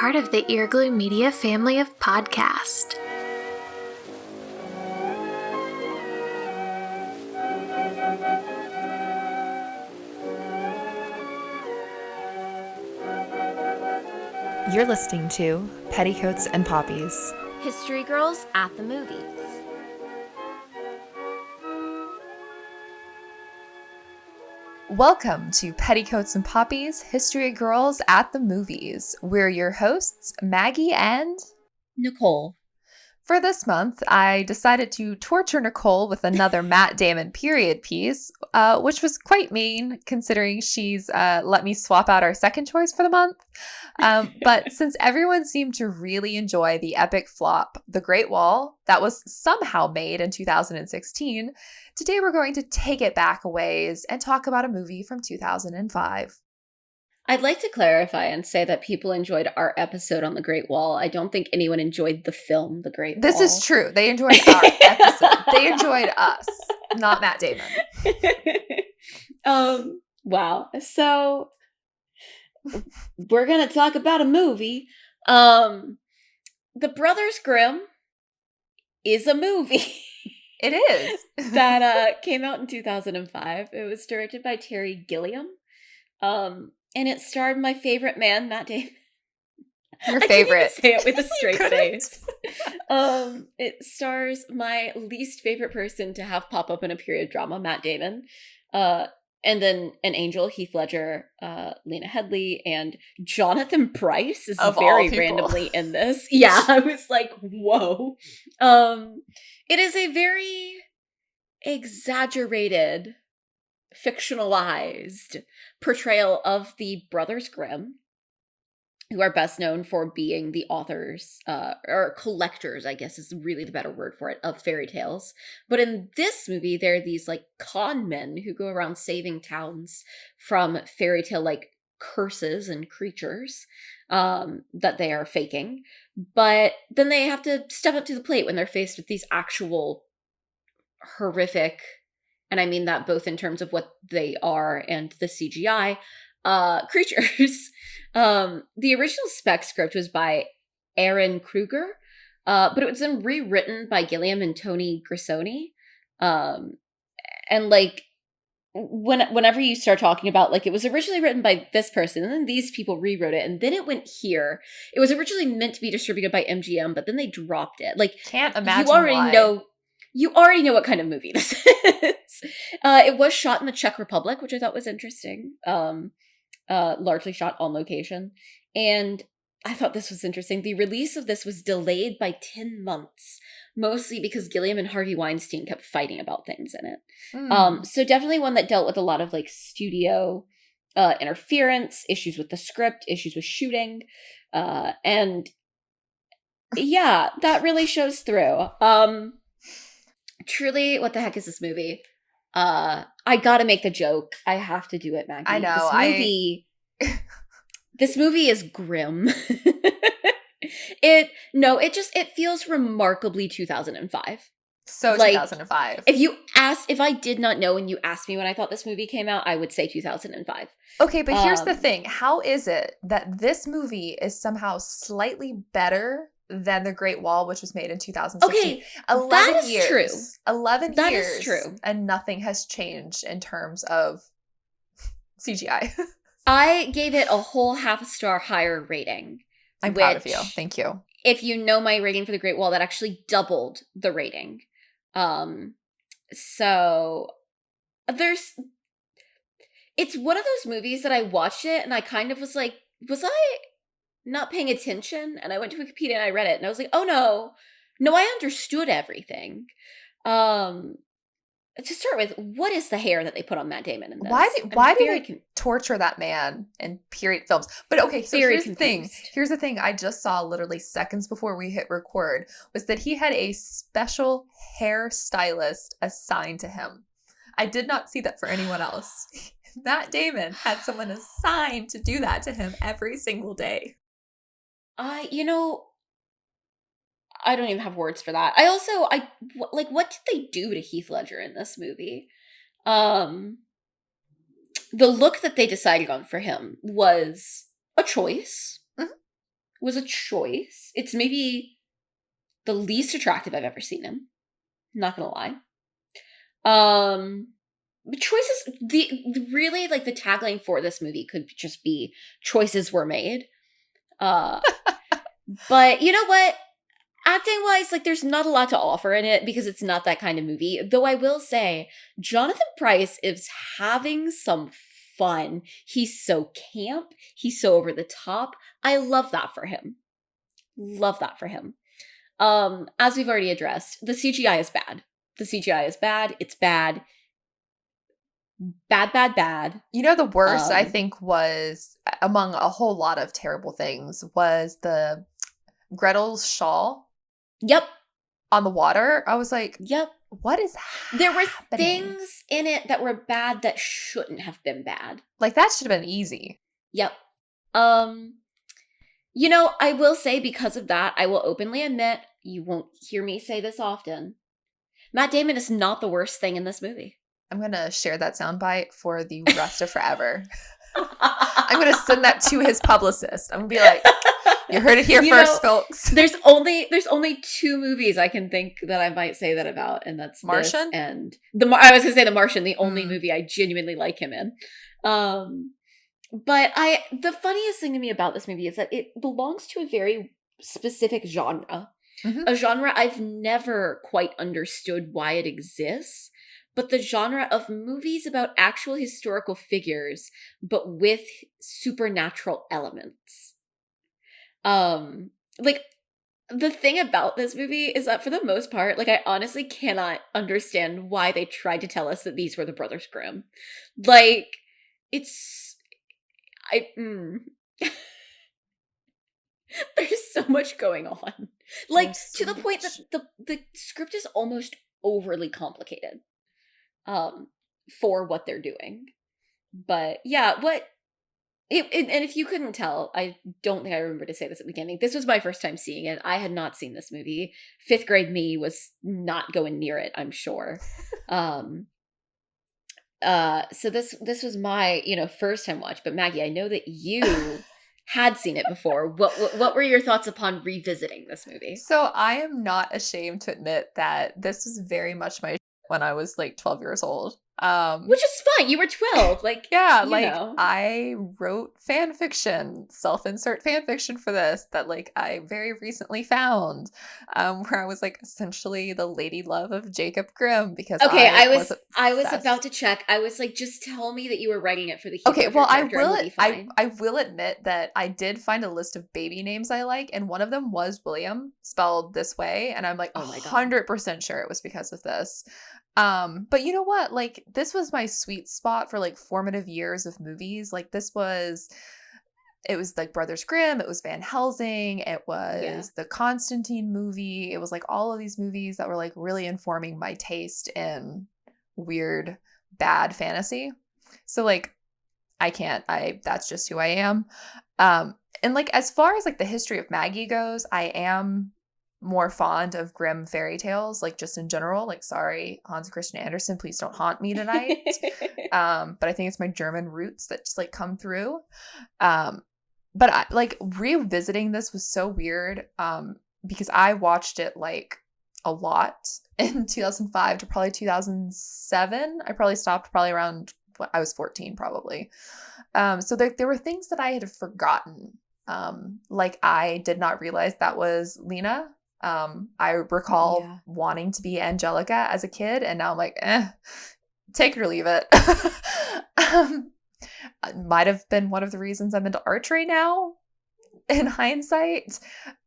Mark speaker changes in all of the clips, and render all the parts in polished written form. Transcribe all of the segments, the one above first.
Speaker 1: part of the Earglue Media family of podcasts.
Speaker 2: You're listening to Petticoats and Poppies.
Speaker 1: History Girls at the Movies.
Speaker 2: Welcome to Petticoats and Poppies, History Girls at the Movies. We're your hosts, Maggie and
Speaker 3: Nicole.
Speaker 2: For this month, I decided to torture Nicole with another Matt Damon period piece, which was quite mean considering she's let me swap out our second choice for the month. But since everyone seemed to really enjoy the epic flop, The Great Wall, that was somehow made in 2016, today we're going to take it back a ways and talk about a movie from 2005.
Speaker 3: I'd like to clarify and say that people enjoyed our episode on The Great Wall. I don't think anyone enjoyed the film, The Great Wall.
Speaker 2: This is true. They enjoyed our episode. They enjoyed us, not Matt Damon.
Speaker 3: Wow. So we're going to talk about a movie. The Brothers Grimm is a movie.
Speaker 2: It is.
Speaker 3: That came out in 2005. It was directed by Terry Gilliam. And it starred my favorite man, Matt Damon.
Speaker 2: Your favorite.
Speaker 3: I can't even say it with a straight face. It stars my least favorite person to have pop up in a period drama, Matt Damon. And then an angel, Heath Ledger, Lena Headey, and Jonathan Pryce is very randomly in this. Yeah, I was like, whoa. It is a very exaggerated, fictionalized portrayal of the Brothers Grimm, who are best known for being the authors, or collectors, I guess is really the better word for it, of fairy tales. But in this movie, they're these like con men who go around saving towns from fairy tale like curses and creatures that they are faking. But then they have to step up to the plate when they're faced with these actual horrific, and I mean that both in terms of what they are and the CGI, creatures. The original spec script was by Aaron Kruger, but it was then rewritten by Gilliam and Tony Grisoni. And like, whenever you start talking about, like, it was originally written by this person, and then these people rewrote it, and then it went here. It was originally meant to be distributed by MGM, but then they dropped it. Like,
Speaker 2: can't imagine
Speaker 3: You already know what kind of movie this is. It was shot in the Czech Republic, which I thought was interesting. Largely shot on location. And I thought this was interesting. The release of this was delayed by 10 months, mostly because Gilliam and Harvey Weinstein kept fighting about things in it. So definitely one that dealt with a lot of like studio interference, issues with the script, issues with shooting. And yeah, that really shows through. Truly, what the heck is this movie? I gotta make the joke. I have to do it, Maggie.
Speaker 2: I know.
Speaker 3: This movie is grim. It feels remarkably 2005.
Speaker 2: So
Speaker 3: like,
Speaker 2: 2005.
Speaker 3: If I did not know and you asked me when I thought this movie came out, I would say 2005.
Speaker 2: Okay, but here's the thing. How is it that this movie is somehow slightly better than The Great Wall, which was made in 2016.
Speaker 3: Okay, 11 years. True.
Speaker 2: 11
Speaker 3: that
Speaker 2: years.
Speaker 3: That is true.
Speaker 2: And nothing has changed in terms of CGI.
Speaker 3: I gave it a whole half-star higher rating.
Speaker 2: I'm proud of you. Thank you.
Speaker 3: If you know my rating for The Great Wall, that actually doubled the rating. So it's one of those movies that I watched it and I kind of was like, was I not paying attention? And I went to Wikipedia and I read it and I was like, oh no, I understood everything. To start with, what is the hair that they put on Matt Damon in this?
Speaker 2: Why do they torture that man in period films? But okay, so here's the thing. Here's the thing I just saw literally seconds before we hit record was that he had a special hairstylist assigned to him. I did not see that for anyone else. Matt Damon had someone assigned to do that to him every single day.
Speaker 3: I don't even have words for that. What did they do to Heath Ledger in this movie? The look that they decided on for him was a choice. was a choice. It's maybe the least attractive I've ever seen him. Not gonna lie. But choices, really, like, the tagline for this movie could just be choices were made. But you know what? Acting wise, like, there's not a lot to offer in it because it's not that kind of movie. Though I will say, Jonathan Pryce is having some fun. He's so camp. He's so over the top. I love that for him. Love that for him. As we've already addressed, the CGI is bad. The CGI is bad. It's bad. Bad, bad, bad.
Speaker 2: You know, the worst, I think, was, among a whole lot of terrible things, was the Gretel's shawl.
Speaker 3: Yep.
Speaker 2: On the water. I was like,
Speaker 3: yep.
Speaker 2: What is happening?
Speaker 3: There were things in it that were bad that shouldn't have been bad.
Speaker 2: Like, that should have been easy.
Speaker 3: Yep. You know, I will say, because of that, I will openly admit, you won't hear me say this often, Matt Damon is not the worst thing in this movie.
Speaker 2: I'm going to share that soundbite for the rest of forever. I'm going to send that to his publicist. I'm going to be like, you heard it here first, folks.
Speaker 3: There's only 2 movies I can think that I might say that about, and that's
Speaker 2: Martian
Speaker 3: and I was going to say The Martian, the only movie I genuinely like him in. But the funniest thing to me about this movie is that it belongs to a very specific genre. Mm-hmm. A genre I've never quite understood why it exists, but the genre of movies about actual historical figures, but with supernatural elements. Like, the thing about this movie is that for the most part, like, I honestly cannot understand why they tried to tell us that these were the Brothers Grimm. Like, there's so much going on. Like, to the point that the script is almost overly complicated for what they're doing. But yeah, and if you couldn't tell, I don't think I remember to say this at the beginning. This was my first time seeing it. I had not seen this movie. 5th grade me was not going near it, I'm sure. So this was my, first time watch. But Maggie, I know that you had seen it before. What were your thoughts upon revisiting this movie?
Speaker 2: So I am not ashamed to admit that this was very much my when I was like 12 years old.
Speaker 3: Which is fine. You were 12. Like,
Speaker 2: yeah, like, I wrote fan fiction, self-insert fan fiction for this that, like, I very recently found, where I was, like, essentially the lady love of Jacob Grimm because I was
Speaker 3: about to check. I was like, just tell me that you were writing it for the
Speaker 2: okay, well, I will admit that I did find a list of baby names I like, and one of them was William, spelled this way, and I'm like, 100% sure it was because of this. But you know what? Like, this was my sweet spot for, like, formative years of movies. Like, it was like Brothers Grimm, it was Van Helsing, it was the Constantine movie. It was like all of these movies that were, like, really informing my taste in weird, bad fantasy. So, like, that's just who I am. And, like, as far as, like, the history of Maggie goes, I am more fond of Grimm fairy tales, like, just in general. Like, sorry, Hans Christian Andersen, please don't haunt me tonight. But I think it's my German roots that just, like, come through. But I, like, revisiting this was so weird because I watched it, like, a lot in 2005 to probably 2007. I probably stopped probably around, I was 14 probably. So there were things that I had forgotten. Like, I did not realize that was Lena. I recall wanting to be Angelica as a kid, and now I'm like, take it or leave it. Might have been one of the reasons I'm into archery now, in hindsight.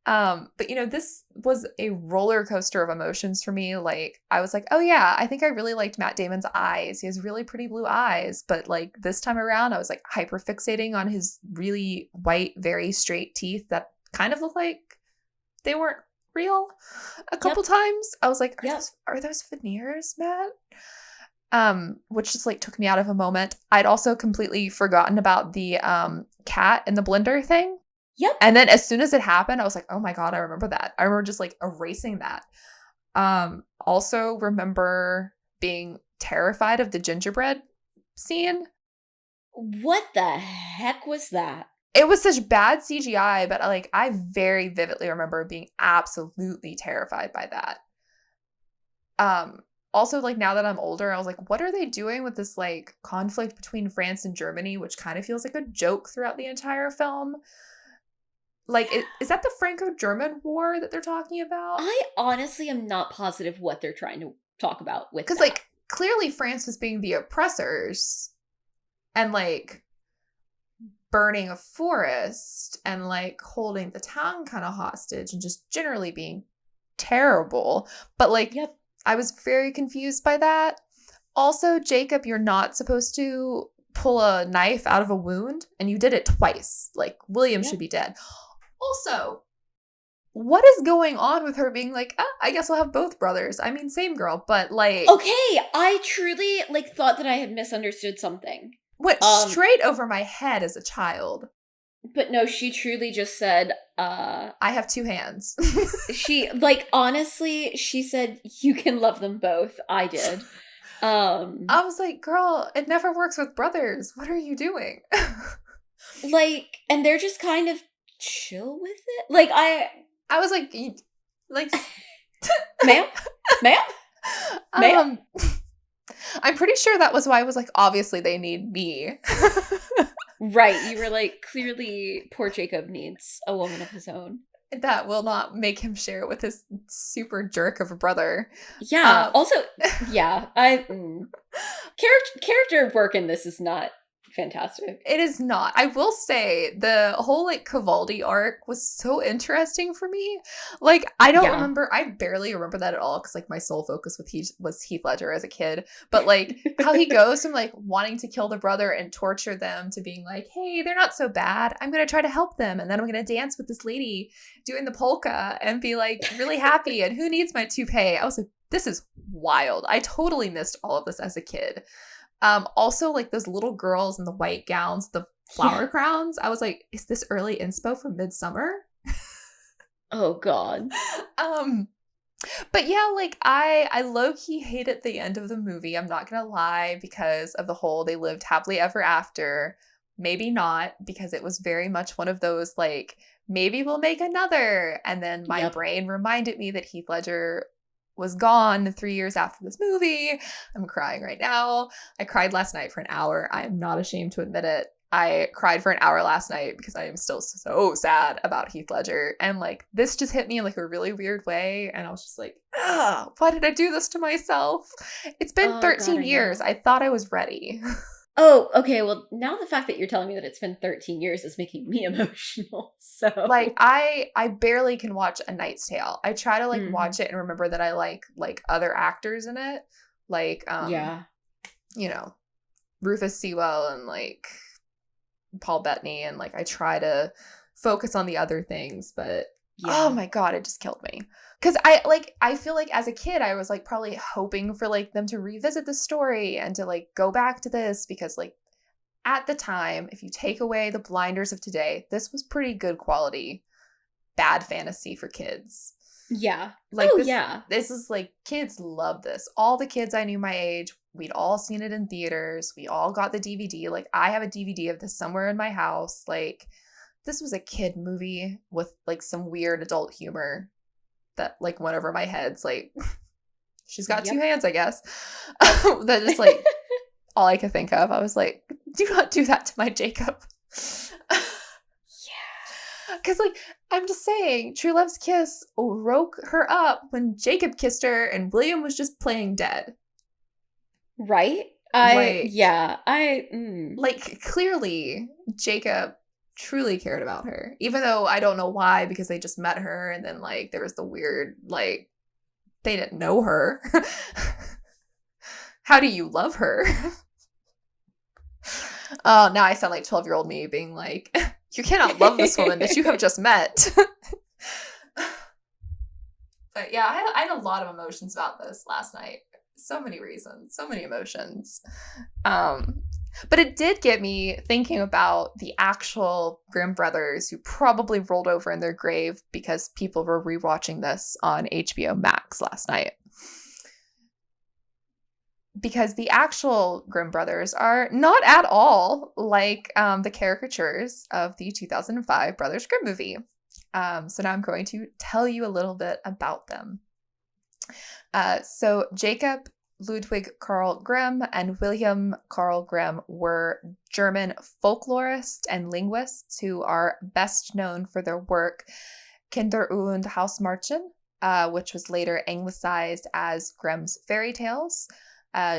Speaker 2: But this was a roller coaster of emotions for me. Like, I was like, oh yeah, I think I really liked Matt Damon's eyes. He has really pretty blue eyes. But, like, this time around, I was, like, hyper fixating on his really white, very straight teeth that kind of look like they weren't real a couple times. I was like, are those veneers, Matt? Which just, like, took me out of a moment. I'd also completely forgotten about the cat in the blender thing.
Speaker 3: Yep.
Speaker 2: And then as soon as it happened, I was like, oh my God, I remember that. I remember just, like, erasing that. Also remember being terrified of the gingerbread scene.
Speaker 3: What the heck was that?
Speaker 2: It was such bad CGI, but like I very vividly remember being absolutely terrified by that. Also, like, now that I'm older, I was like, what are they doing with this, like, conflict between France and Germany, which kind of feels like a joke throughout the entire film? Like, is that the Franco-German war that they're talking about?
Speaker 3: I honestly am not positive what they're trying to talk about with that.
Speaker 2: Because, like, clearly France was being the oppressors and, like, burning a forest and, like, holding the town kind of hostage and just generally being terrible. But, like,
Speaker 3: Yep.
Speaker 2: I was very confused by that. Also, Jacob, you're not supposed to pull a knife out of a wound, and you did it twice. Like, William should be dead. Also, what is going on with her being like, I guess we'll have both brothers? I mean, same girl, but like...
Speaker 3: Okay, I truly, like, thought that I had misunderstood something.
Speaker 2: Went straight over my head as a child.
Speaker 3: But no, she truly just said,
Speaker 2: I have two hands.
Speaker 3: She, like, honestly, she said, you can love them both. I did.
Speaker 2: I was like, girl, it never works with brothers. What are you doing?
Speaker 3: Like, and they're just kind of chill with it. Like, I
Speaker 2: was like,
Speaker 3: ma'am?
Speaker 2: I'm pretty sure that was why I was like, obviously they need me.
Speaker 3: Right, you were like, clearly poor Jacob needs a woman of his own.
Speaker 2: That will not make him share it with his super jerk of a brother.
Speaker 3: Yeah, also, yeah, character work in this is not fantastic.
Speaker 2: It is not. I will say the whole like Cavaldi arc was so interesting for me. Like I don't remember. I barely remember that at all because like my sole focus was Heath Ledger as a kid. But like how he goes from like wanting to kill the brother and torture them to being like, hey, they're not so bad. I'm gonna try to help them, and then I'm gonna dance with this lady doing the polka and be like really happy. And who needs my toupee? I was like, this is wild. I totally missed all of this as a kid. Also, like those little girls in the white gowns, the flower crowns. I was like, is this early inspo for Midsummer?
Speaker 3: Oh God.
Speaker 2: But yeah, like I low-key hated the end of the movie. I'm not gonna lie, because of the whole they lived happily ever after. Maybe not, because it was very much one of those like, maybe we'll make another. And then my brain reminded me that Heath Ledger was gone 3 years after this movie. I'm crying right now. I cried last night for an hour. I am not ashamed to admit it. I cried for an hour last night because I am still so sad about Heath Ledger. And like, this just hit me in like a really weird way. And I was just like, why did I do this to myself? It's been 13 years. I thought I was ready.
Speaker 3: Oh, okay. Well, now the fact that you're telling me that it's been 13 years is making me emotional. So
Speaker 2: like I barely can watch A Knight's Tale. I try to like watch it and remember that I like other actors in it. Like you know, Rufus Sewell and like Paul Bettany, and like I try to focus on the other things, but oh my God, it just killed me. Because I feel like as a kid, I was like probably hoping for like them to revisit the story and to like go back to this, because like at the time, if you take away the blinders of today, this was pretty good quality bad fantasy for kids.
Speaker 3: Yeah.
Speaker 2: Like this is like, kids love this. All the kids I knew my age, we'd all seen it in theaters. We all got the DVD. Like I have a DVD of this somewhere in my house. Like this was a kid movie with like some weird adult humor that like went over my head. It's like, she's got two hands, I guess. That just like all I could think of. I was like, do not do that to my Jacob. Because like, I'm just saying, True Love's kiss woke her up when Jacob kissed her and William was just playing dead.
Speaker 3: Right?
Speaker 2: Like clearly Jacob truly cared about her, even though I don't know why, because they just met her and then like there was the weird like they didn't know her. How do you love her? Oh, now I sound like 12-year-old me being like, you cannot love this woman that you have just met. But yeah, I had a lot of emotions about this last night. So many reasons, so many emotions. But it did get me thinking about the actual Grimm brothers who probably rolled over in their grave because people were rewatching this on HBO Max last night. because the actual Grimm brothers are not at all like the caricatures of the 2005 Brothers Grimm movie. So now I'm going to tell you a little bit about them. So Jacob Ludwig Karl Grimm and William Karl Grimm were German folklorists and linguists who are best known for their work Kinder- und Hausmärchen, which was later anglicized as Grimm's fairy tales.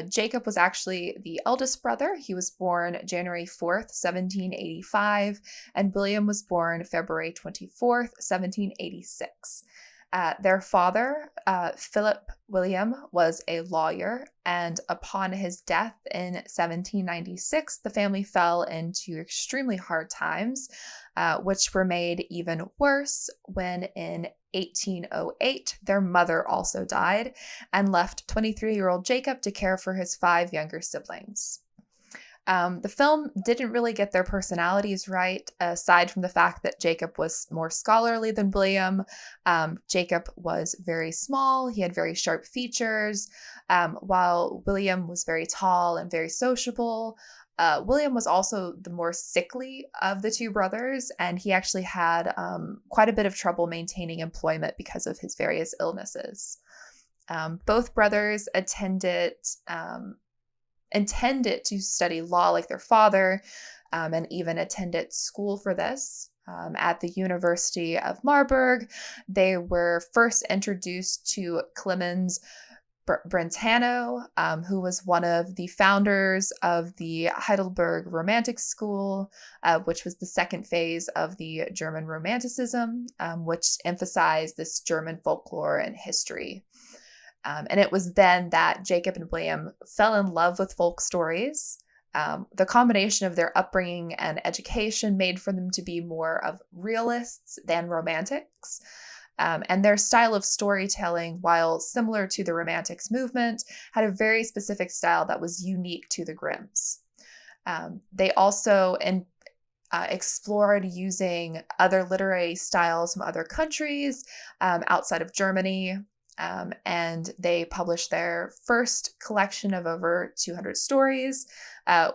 Speaker 2: Jacob was actually the eldest brother. He was born January 4th, 1785, and William was born February 24th, 1786. Their father, Philip William, was a lawyer, and upon his death in 1796, the family fell into extremely hard times, which were made even worse when in 1808, their mother also died and left 23-year-old Jacob to care for his 5 younger siblings. The film didn't really get their personalities right, aside from the fact that Jacob was more scholarly than William. Jacob was very small. He had very sharp features, while William was very tall and very sociable. William was also the more sickly of the 2 brothers, and he actually had quite a bit of trouble maintaining employment because of his various illnesses. Both brothers intended to study law like their father, and even attended school for this. At the University of Marburg, they were first introduced to Clemens Brentano, who was one of the founders of the Heidelberg Romantic School, which was the second phase of the German Romanticism, which emphasized this German folklore and history. And it was then that Jacob and William fell in love with folk stories. The combination of their upbringing and education made for them to be more of realists than romantics. And their style of storytelling, while similar to the Romantics movement, had a very specific style that was unique to the Grimms. They also explored using other literary styles from other countries outside of Germany. And they published their first collection of over 200 stories,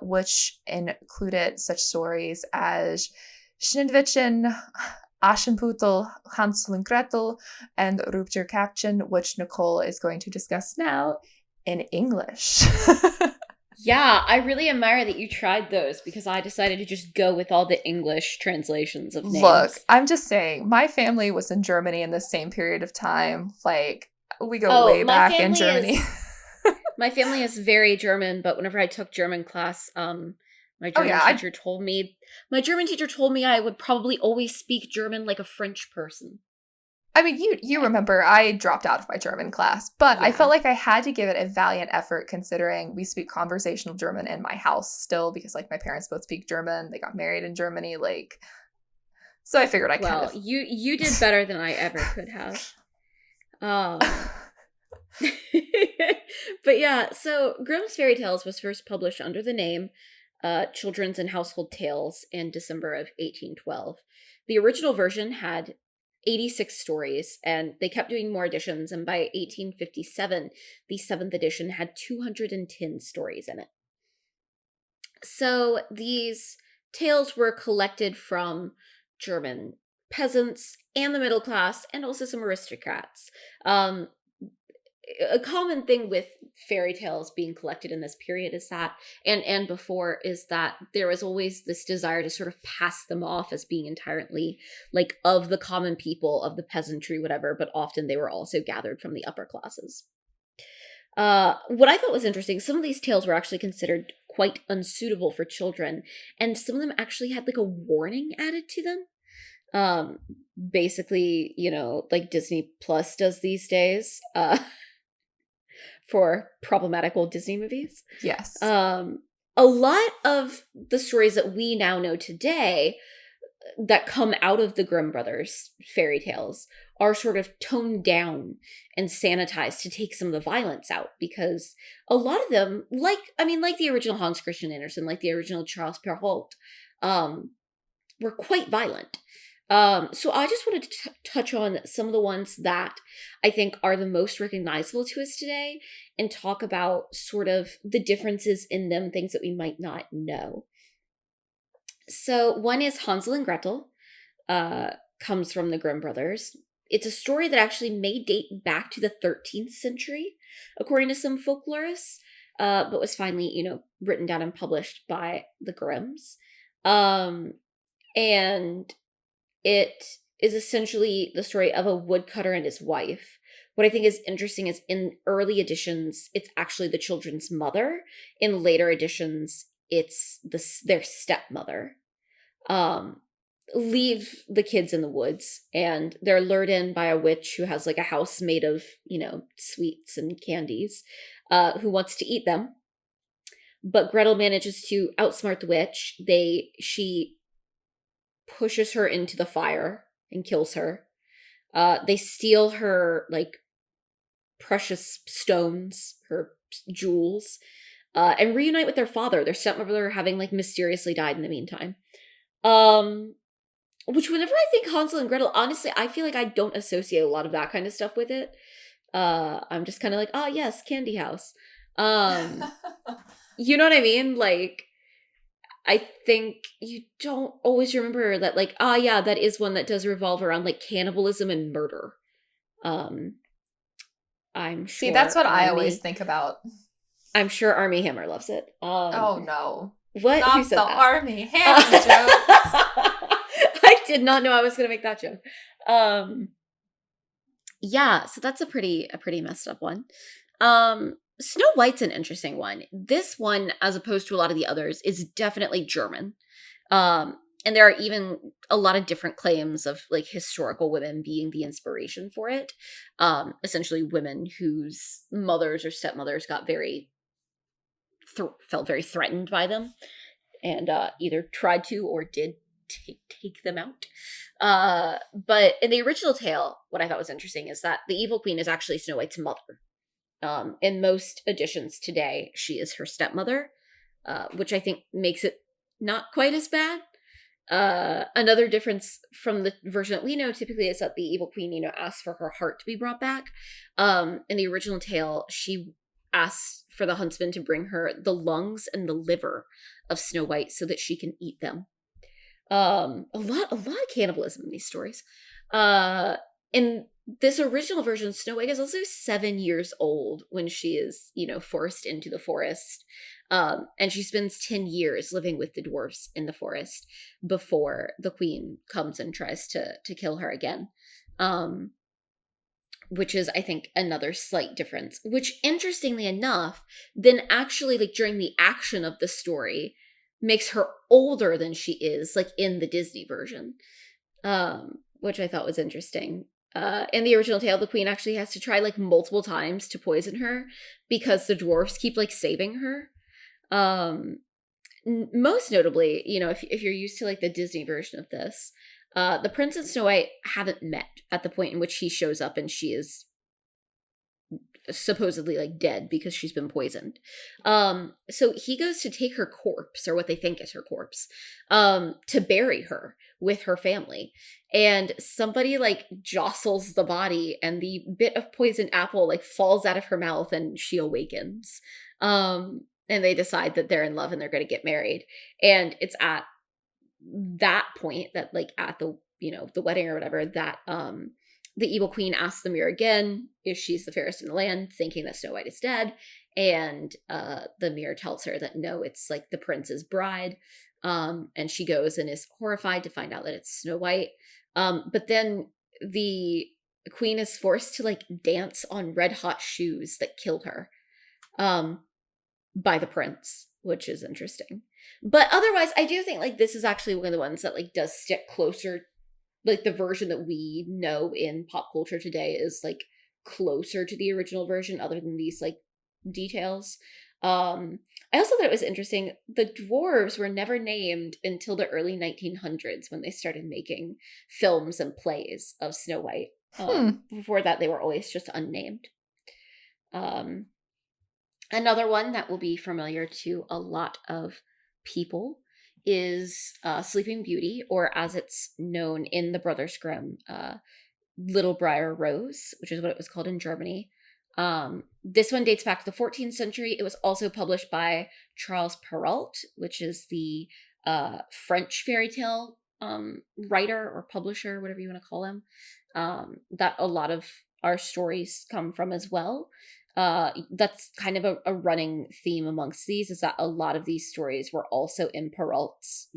Speaker 2: which included such stories as Schneewittchen, Aschenputtel, Hansel and Gretel, and Rupturkapchen, which Nicole is going to discuss now in English.
Speaker 3: Yeah, I really admire that you tried those because I decided to just go with all the English translations of names.
Speaker 2: Look, I'm just saying, my family was in Germany in the same period of time. Like, we go way back in Germany.
Speaker 3: My family is very German, but whenever I took German class, my German teacher told me I would probably always speak German like a French person.
Speaker 2: I mean, you remember I dropped out of my German class, but yeah. I felt like I had to give it a valiant effort considering we speak conversational German in my house still because, like, my parents both speak German. They got married in Germany, like, so I figured
Speaker 3: you did better than I ever could have. But yeah, so Grimm's Fairy Tales was first published under the name Children's and Household Tales in December of 1812. The original version had 86 stories, and they kept doing more editions, and by 1857, the 7th edition had 210 stories in it. So these tales were collected from German peasants and the middle class, and also some aristocrats. A common thing with fairy tales being collected in this period is that, and before, is that there was always this desire to sort of pass them off as being entirely like of the common people, of the peasantry, whatever, but often they were also gathered from the upper classes. What I thought was interesting, some of these tales were actually considered quite unsuitable for children, and some of them actually had like a warning added to them. Basically, like Disney Plus does these days. For problematic old Disney movies.
Speaker 2: Yes.
Speaker 3: A lot of the stories that we now know today that come out of the Grimm brothers' fairy tales are sort of toned down and sanitized to take some of the violence out, because a lot of them, like the original Hans Christian Andersen, like the original Charles Perrault, were quite violent. So I just wanted to touch on some of the ones that I think are the most recognizable to us today and talk about sort of the differences in them, things that we might not know. So one is Hansel and Gretel, comes from the Grimm brothers. It's a story that actually may date back to the 13th century, according to some folklorists, but was finally, written down and published by the Grimms. And it is essentially the story of a woodcutter and his wife. What I think is interesting is in early editions, it's actually the children's mother. In later editions, it's their stepmother. Leave the kids in the woods, and they're lured in by a witch who has like a house made of, sweets and candies, who wants to eat them. But Gretel manages to outsmart the witch. She pushes her into the fire and kills her. They steal her like precious stones, her jewels, and reunite with their father, their stepmother, having like mysteriously died in the meantime. Which whenever I think Hansel and Gretel, honestly, I feel like I don't associate a lot of that kind of stuff with it. I'm just kind of like, oh yes, candy house. You know what I mean? Like, I think you don't always remember that, like, yeah, that is one that does revolve around like cannibalism and murder. I'm sure.
Speaker 2: See, that's what I always think about.
Speaker 3: I'm sure Armie Hammer loves it.
Speaker 2: Oh no.
Speaker 3: What?
Speaker 2: Not
Speaker 3: Who said
Speaker 2: the
Speaker 3: that?
Speaker 2: Armie Hammer joke.
Speaker 3: I did not know I was gonna make that joke. Yeah, so that's a pretty messed up one. Snow White's an interesting one. This one, as opposed to a lot of the others, is definitely German. And there are even a lot of different claims of like historical women being the inspiration for it. Essentially women whose mothers or stepmothers got felt very threatened by them, and either tried to or did take them out. But in the original tale, what I thought was interesting is that the evil queen is actually Snow White's mother. In most editions today, she is her stepmother, which I think makes it not quite as bad. Another difference from the version that we know typically is that the evil queen, asks for her heart to be brought back. In the original tale, she asks for the huntsman to bring her the lungs and the liver of Snow White so that she can eat them. A lot of cannibalism in these stories. In this original version, Snow White is also 7 years old when she is, forced into the forest. And she spends 10 years living with the dwarves in the forest before the queen comes and tries to kill her again. Which is, I think, another slight difference. Which, interestingly enough, then actually, like, during the action of the story, makes her older than she is, like, in the Disney version. Which I thought was interesting. In the original tale, the queen actually has to try, like, multiple times to poison her because the dwarves keep, like, saving her. Most notably, if you're used to, like, the Disney version of this, the prince and Snow White haven't met at the point in which he shows up and she is supposedly like dead because she's been poisoned. So he goes to take her corpse, or what they think is her corpse, to bury her with her family. And somebody like jostles the body and the bit of poisoned apple like falls out of her mouth and she awakens. And they decide that they're in love and they're going to get married. And it's at that point that like at the the wedding or whatever that the evil queen asks the mirror again if she's the fairest in the land, thinking that Snow White is dead, and the mirror tells her that no, it's like the prince's bride, and she goes and is horrified to find out that it's Snow White. But then the queen is forced to like dance on red hot shoes that kill her by the prince, which is interesting. But otherwise, I do think like this is actually one of the ones that like does stick closer, like the version that we know in pop culture today is like closer to the original version, other than these like details. I also thought it was interesting. The dwarves were never named until the early 1900s when they started making films and plays of Snow White. Before that, they were always just unnamed. Another one that will be familiar to a lot of people is Sleeping Beauty, or as it's known in the Brothers Grimm, Little Briar Rose, which is what it was called in Germany. This one dates back to the 14th century. It was also published by Charles Perrault, which is the French fairy tale writer or publisher, whatever you want to call him, that a lot of our stories come from as well. That's kind of a running theme amongst these, is that a lot of these stories were also in Perrault's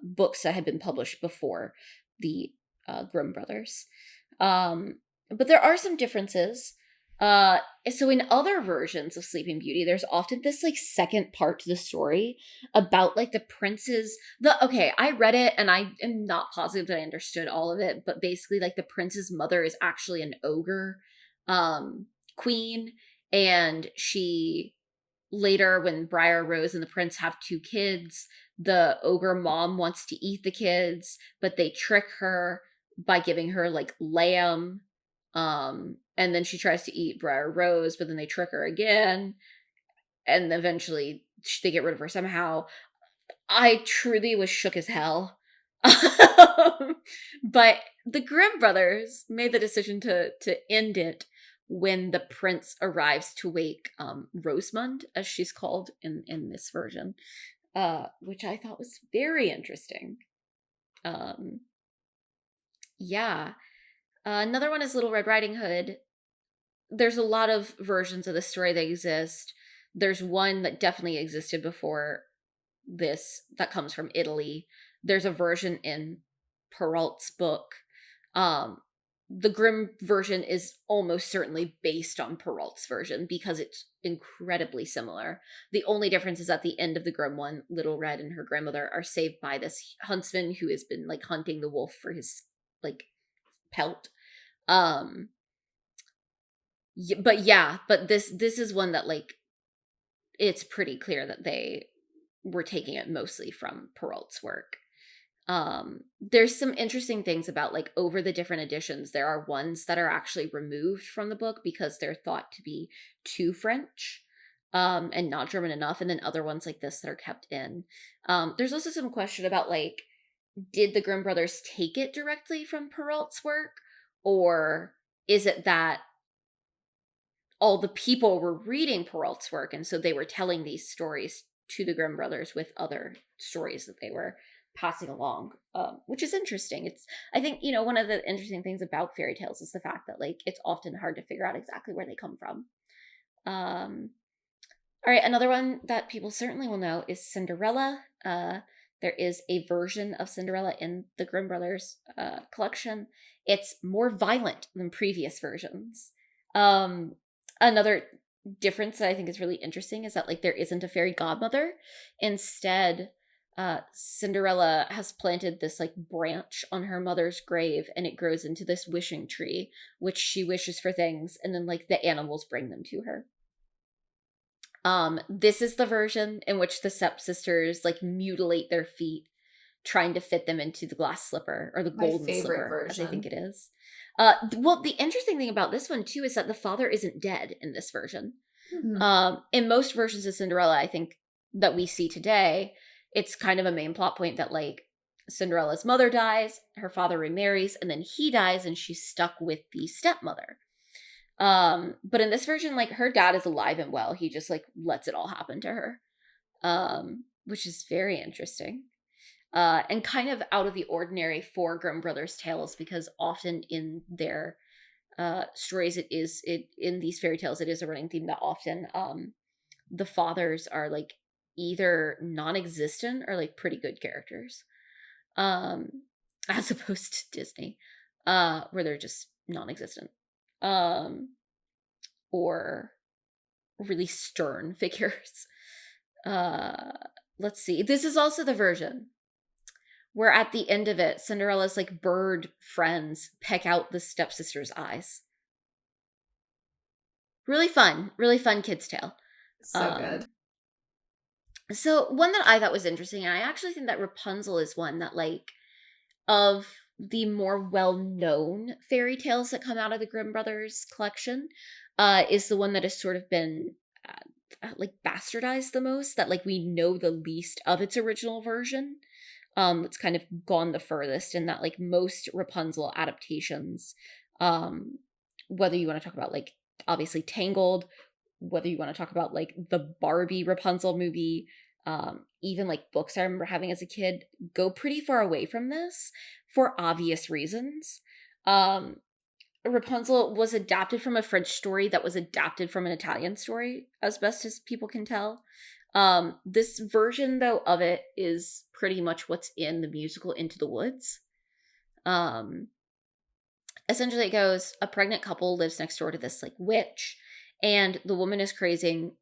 Speaker 3: books that had been published before the Grimm brothers. But there are some differences. So in other versions of Sleeping Beauty, there's often this like second part to the story about like the prince's I read it and I am not positive that I understood all of it, but basically like the prince's mother is actually an ogre queen, and she later, when Briar, Rose, and the prince have 2 kids, the ogre mom wants to eat the kids, but they trick her by giving her like lamb. And then she tries to eat Briar Rose, but then they trick her again. And eventually they get rid of her somehow. I truly was shook as hell. But the Grimm brothers made the decision to end it when the prince arrives to wake Rosamund, as she's called in this version, which I thought was very interesting. Yeah. Another one is Little Red Riding Hood. There's a lot of versions of the story that exist. There's one that definitely existed before this that comes from Italy. There's a version in Perrault's book. The Grimm version is almost certainly based on Perrault's version because it's incredibly similar. The only difference is at the end of the Grimm one, Little Red and her grandmother are saved by this huntsman who has been like hunting the wolf for his like pelt. But this is one that like it's pretty clear that they were taking it mostly from Perrault's work. There's some interesting things about like over the different editions. There are ones that are actually removed from the book because they're thought to be too French and not German enough, and then other ones like this that are kept in. There's also some question about like, did the Grimm brothers take it directly from Perrault's work, or is it that all the people were reading Perrault's work and so they were telling these stories to the Grimm brothers with other stories that they were passing along, which is interesting. I think, one of the interesting things about fairy tales is the fact that like it's often hard to figure out exactly where they come from. All right, another one that people certainly will know is Cinderella. There is a version of Cinderella in the Grimm brothers collection. It's more violent than previous versions. Another difference that I think is really interesting is that like there isn't a fairy godmother. Instead, Cinderella has planted this like branch on her mother's grave, and it grows into this wishing tree, which she wishes for things, and then like the animals bring them to her. This is the version in which the stepsisters like mutilate their feet, trying to fit them into the glass slipper or the golden slipper, version. As I think it is. Well, the interesting thing about this one too is that the father isn't dead in this version. Mm-hmm. In most versions of Cinderella, I think that we see today, it's kind of a main plot point that like Cinderella's mother dies, her father remarries, and then he dies, and she's stuck with the stepmother. But in this version, like her dad is alive and well. He just like lets it all happen to her, which is very interesting. And kind of out of the ordinary for Grimm brothers tales, because often in their stories, in these fairy tales, it is a running theme that often the fathers are like either non-existent or like pretty good characters, as opposed to Disney, where they're just non-existent, or really stern figures. Let's see. This is also the version where at the end of it, Cinderella's like bird friends peck out the stepsister's eyes. Really fun kids' tale.
Speaker 2: So good.
Speaker 3: So one that I thought was interesting, and I actually think that Rapunzel is one that like, of the more well-known fairy tales that come out of the Grimm brothers collection, is the one that has sort of been like bastardized the most, that like we know the least of its original version. It's kind of gone the furthest in that like most Rapunzel adaptations, whether you want to talk about like obviously Tangled, whether you want to talk about like the Barbie Rapunzel movie, even like books I remember having as a kid, go pretty far away from this for obvious reasons. Rapunzel was adapted from a French story that was adapted from an Italian story, as best as people can tell. This version, though, of it is pretty much what's in the musical Into the Woods. Essentially, it goes, a pregnant couple lives next door to this like witch, and the woman is craving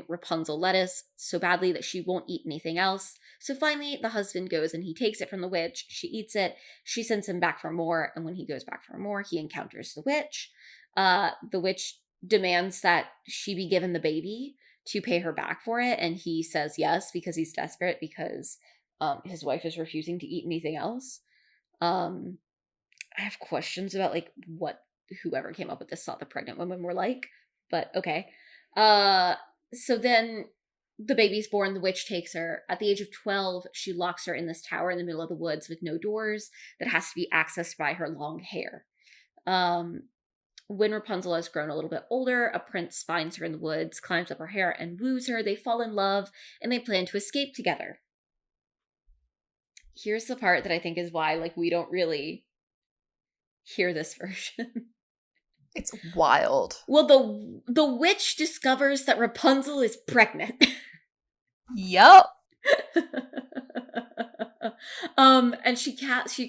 Speaker 3: Rapunzel lettuce so badly that she won't eat anything else. So finally, the husband goes and he takes it from the witch. She eats it. She sends him back for more, and when he goes back for more, he encounters the witch. The witch demands that she be given the baby to pay her back for it, and he says yes because he's desperate because his wife is refusing to eat anything else. I have questions about like what whoever came up with this thought the pregnant women were like, but okay. So then the baby's born, the witch takes her. At the age of 12, she locks her in this tower in the middle of the woods with no doors that has to be accessed by her long hair. When Rapunzel has grown a little bit older, a prince finds her in the woods, climbs up her hair, and woos her. They fall in love, and they plan to escape together. Here's the part that I think is why, like, we don't really hear this version.
Speaker 2: It's wild.
Speaker 3: Well, the witch discovers that Rapunzel is pregnant.
Speaker 2: Yup.
Speaker 3: And she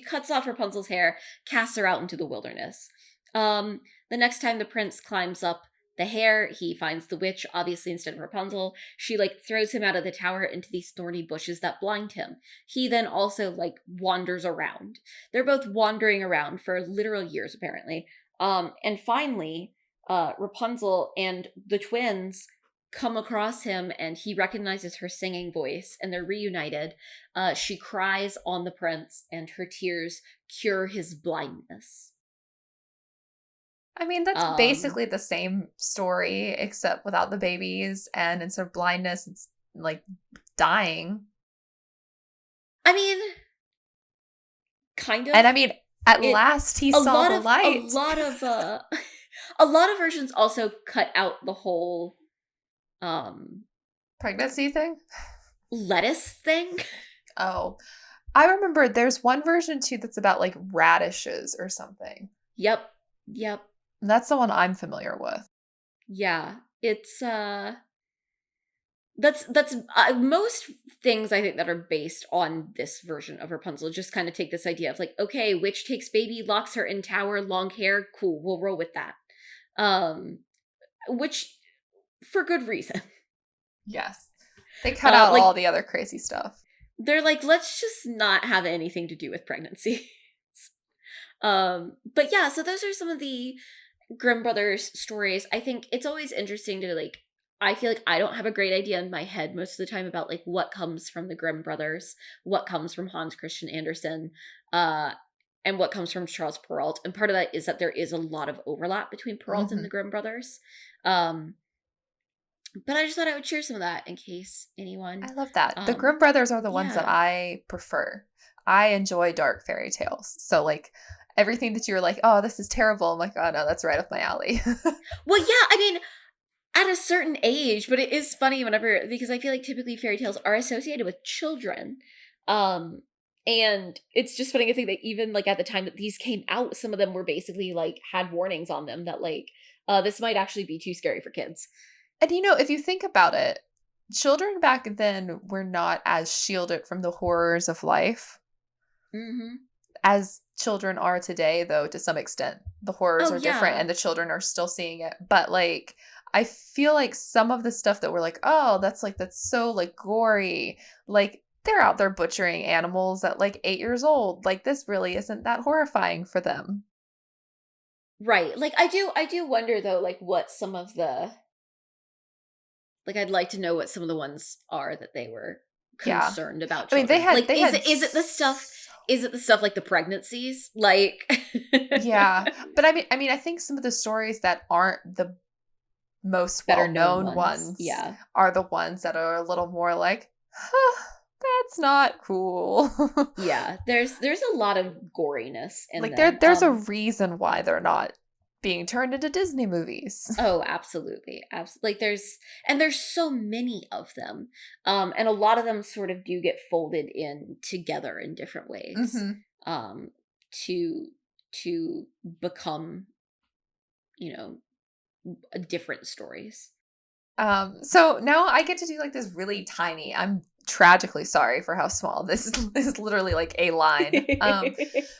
Speaker 3: cuts off Rapunzel's hair, casts her out into the wilderness. The next time the prince climbs up the hair, he finds the witch, obviously instead of Rapunzel. She like throws him out of the tower into these thorny bushes that blind him. He then also like wanders around. They're both wandering around for literal years, apparently. And finally, Rapunzel and the twins come across him, and he recognizes her singing voice, and they're reunited. She cries on the prince, and her tears cure his blindness.
Speaker 2: I mean, that's basically the same story, except without the babies, and instead of blindness, it's like dying.
Speaker 3: I mean, kind of.
Speaker 2: And I mean, at last he saw the light.
Speaker 3: A lot of versions also cut out the whole
Speaker 2: pregnancy thing?
Speaker 3: Lettuce thing.
Speaker 2: Oh. I remember there's one version too that's about like radishes or something.
Speaker 3: Yep.
Speaker 2: That's the one I'm familiar with.
Speaker 3: Yeah. It's that's most things I think that are based on this version of Rapunzel just kind of take this idea of like, okay, witch takes baby, locks her in tower, long hair, cool, we'll roll with that. Which for good reason.
Speaker 2: Yes. They cut out all the other crazy stuff.
Speaker 3: They're like, let's just not have anything to do with pregnancy. But yeah, so those are some of the Grimm brothers stories. I think it's always interesting to like, I feel like I don't have a great idea in my head most of the time about like what comes from the Grimm brothers, what comes from Hans Christian Andersen, and what comes from Charles Perrault. And part of that is that there is a lot of overlap between Perrault and the Grimm brothers. But I just thought I would share some of that in case anyone.
Speaker 2: I love that. The Grimm brothers are the ones that I prefer. I enjoy dark fairy tales. So like everything that you're like, oh, this is terrible. I'm like, oh no, that's right up my alley.
Speaker 3: Well, yeah, I mean, at a certain age, but it is funny whenever, because I feel like typically fairy tales are associated with children. And it's just funny to think that even like at the time that these came out, some of them were basically like had warnings on them that like, this might actually be too scary for kids.
Speaker 2: And you know, if you think about it, children back then were not as shielded from the horrors of life as children are today, though, to some extent. The horrors are different and the children are still seeing it. But like, I feel like some of the stuff that we're like, oh, that's so like gory. Like they're out there butchering animals at like 8 years old. Like this really isn't that horrifying for them.
Speaker 3: Right. Like I do wonder though, like what some of the, like I'd like to know what some of the ones are that they were concerned about children. I mean, is it the stuff like the pregnancies? Like
Speaker 2: yeah. But I mean I think some of the stories that aren't the most
Speaker 3: better known
Speaker 2: well-known
Speaker 3: ones.
Speaker 2: ones
Speaker 3: Yeah.
Speaker 2: are the ones that are a little more like, huh, that's not cool.
Speaker 3: Yeah. There's a lot of goriness in
Speaker 2: Like
Speaker 3: them.
Speaker 2: there's a reason why they're not being turned into Disney movies.
Speaker 3: Oh, absolutely. Absolutely. Like there's so many of them. And a lot of them sort of do get folded in together in different ways.
Speaker 2: Mm-hmm.
Speaker 3: To become, you know, different stories.
Speaker 2: So now I get to do like this really tiny. I'm tragically sorry for how small this is literally like a line.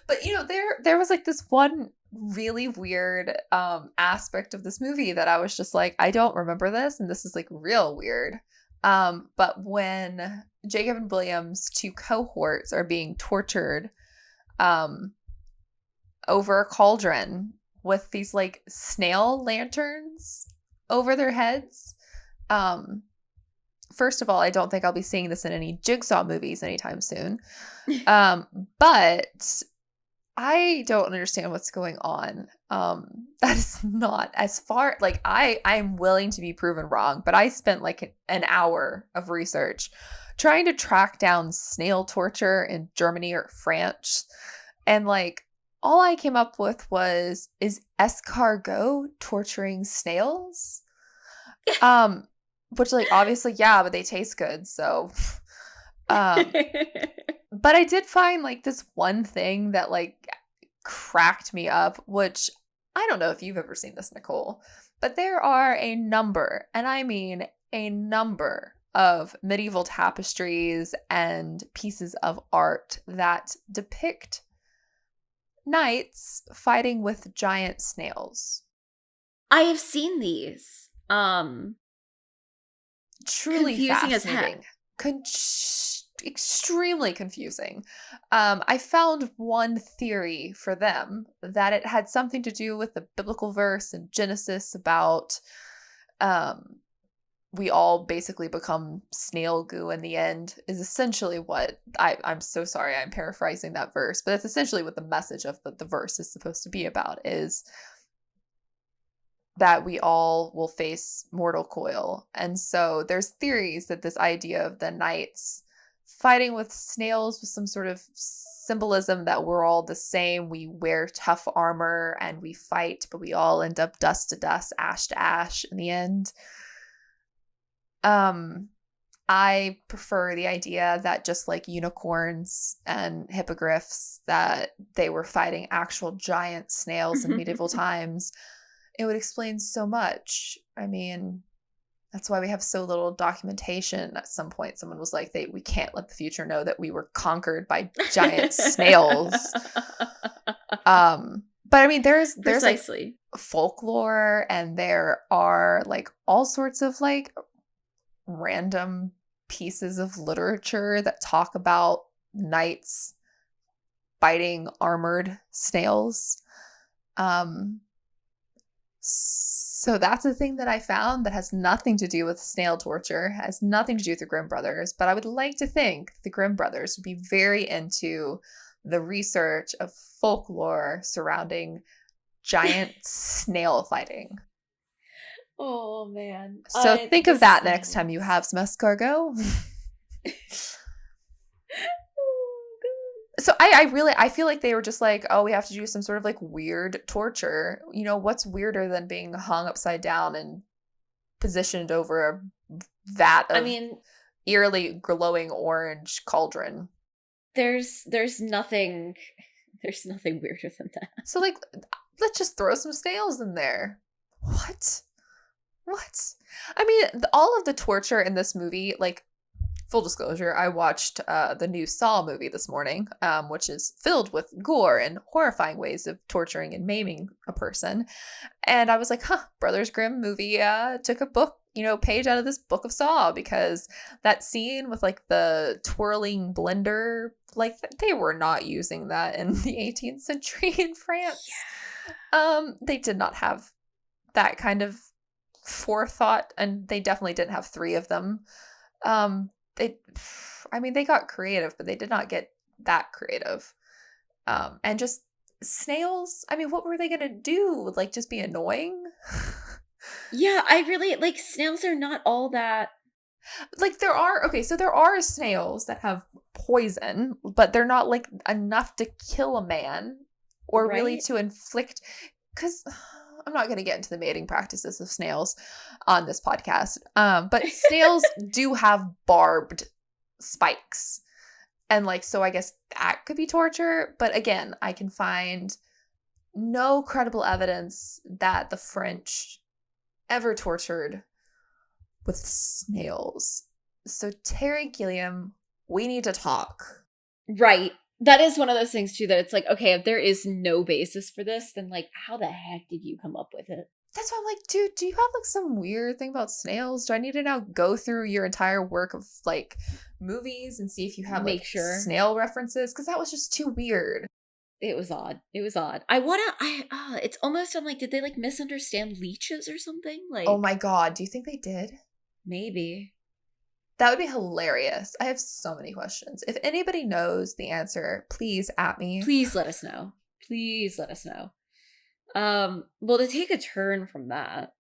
Speaker 2: But you know, there was like this one really weird aspect of this movie that I was just like, I don't remember this, and this is like real weird. But when Jacob and William's two cohorts are being tortured over a cauldron with these like snail lanterns over their heads. First of all, I don't think I'll be seeing this in any Jigsaw movies anytime soon. But I don't understand what's going on. That is not as far, like I'm willing to be proven wrong, but I spent like an hour of research trying to track down snail torture in Germany or France. And like all I came up with is escargot torturing snails? Which like obviously, yeah, but they taste good, so but I did find like this one thing that like cracked me up, which I don't know if you've ever seen this, Nicole, but there are a number, and I mean a number of medieval tapestries and pieces of art that depict knights fighting with giant snails.
Speaker 3: I have seen these.
Speaker 2: Truly
Speaker 3: confusing
Speaker 2: fascinating.
Speaker 3: as heck.
Speaker 2: Extremely confusing. I found one theory for them that it had something to do with the biblical verse in Genesis about we all basically become snail goo in the end, is essentially what I'm so sorry I'm paraphrasing that verse, but it's essentially what the message of the verse is supposed to be about, is that we all will face mortal coil. And so there's theories that this idea of the knights fighting with snails with some sort of symbolism that we're all the same. We wear tough armor and we fight, but we all end up dust to dust, ash to ash in the end. I prefer the idea that just like unicorns and hippogriffs, that they were fighting actual giant snails in medieval times. It would explain so much. I mean, that's why we have so little documentation. At some point, someone was like, we can't let the future know that we were conquered by giant snails. But I mean, there's
Speaker 3: Precisely.
Speaker 2: like folklore, and there are like all sorts of like random pieces of literature that talk about knights fighting armored snails. So that's a thing that I found that has nothing to do with snail torture, has nothing to do with the Grimm brothers, but I would like to think the Grimm brothers would be very into the research of folklore surrounding giant snail fighting.
Speaker 3: Oh, man.
Speaker 2: So think of that next time you have some escargot. So I feel like they were just like, oh, we have to do some sort of like weird torture. You know, what's weirder than being hung upside down and positioned over a vat of eerily glowing orange cauldron?
Speaker 3: There's nothing weirder than that.
Speaker 2: So like, let's just throw some snails in there. What? I mean, all of the torture in this movie, like, full disclosure, I watched the new Saw movie this morning, which is filled with gore and horrifying ways of torturing and maiming a person. And I was like, Brothers Grimm movie took a book, page out of this book of Saw, because that scene with like the twirling blender, like they were not using that in the 18th century in France. Yeah. They did not have that kind of forethought, and they definitely didn't have 3 of them. They got creative, but they did not get that creative. And just snails, I mean, what were they gonna do? Like, just be annoying?
Speaker 3: Yeah, I really, like, snails are not all that.
Speaker 2: Like there are snails that have poison, but they're not like enough to kill a man or really
Speaker 3: Right?
Speaker 2: to inflict, because I'm not going to get into the mating practices of snails on this podcast. But snails do have barbed spikes. And like, so I guess that could be torture. But again, I can find no credible evidence that the French ever tortured with snails. So, Terry Gilliam, we need to talk.
Speaker 3: Right. That is one of those things, too, that it's like, okay, if there is no basis for this, then, like, how the heck did you come up with it?
Speaker 2: That's why I'm like, dude, do you have like some weird thing about snails? Do I need to now go through your entire work of like movies and see if you have like
Speaker 3: Make sure.
Speaker 2: snail references? Because that was just too weird.
Speaker 3: It was odd. It was odd. It's almost, I'm like, did they, like, misunderstand leeches or something? Like,
Speaker 2: Oh my God, do you think they did?
Speaker 3: maybe.
Speaker 2: That would be hilarious. I have so many questions. If anybody knows the answer, please at me.
Speaker 3: Please let us know. Please let us know. Well, to take a turn from that,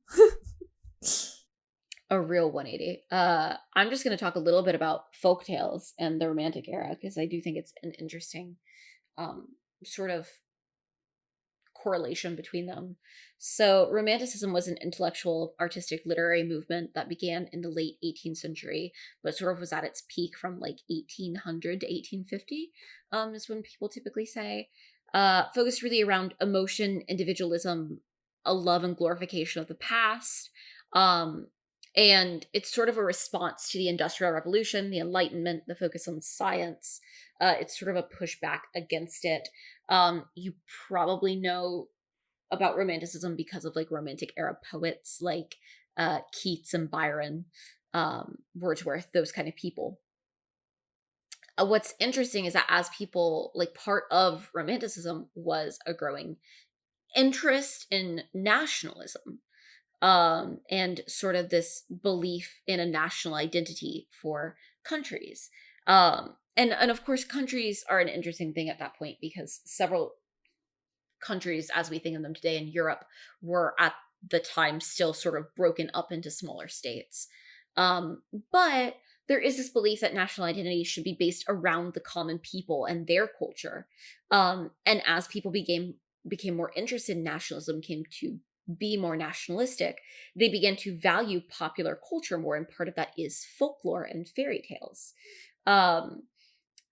Speaker 3: a real 180, I'm just going to talk a little bit about folktales and the Romantic era, because I do think it's an interesting sort of correlation between them. So Romanticism was an intellectual, artistic, literary movement that began in the late 18th century, but sort of was at its peak from like 1800 to 1850, is when people typically say. Focused really around emotion, individualism, a love and glorification of the past. And it's sort of a response to the Industrial Revolution, the Enlightenment, the focus on science. It's sort of a pushback against it. You probably know about Romanticism because of like Romantic era poets like Keats and Byron, Wordsworth, those kind of people. What's interesting is that as people, like, part of Romanticism was a growing interest in nationalism, and sort of this belief in a national identity for countries. And of course, countries are an interesting thing at that point because several countries, as we think of them today in Europe, were at the time still sort of broken up into smaller states. But there is this belief that national identity should be based around the common people and their culture. And as people became more interested in nationalism, came to be more nationalistic, they began to value popular culture more, and part of that is folklore and fairy tales. Um,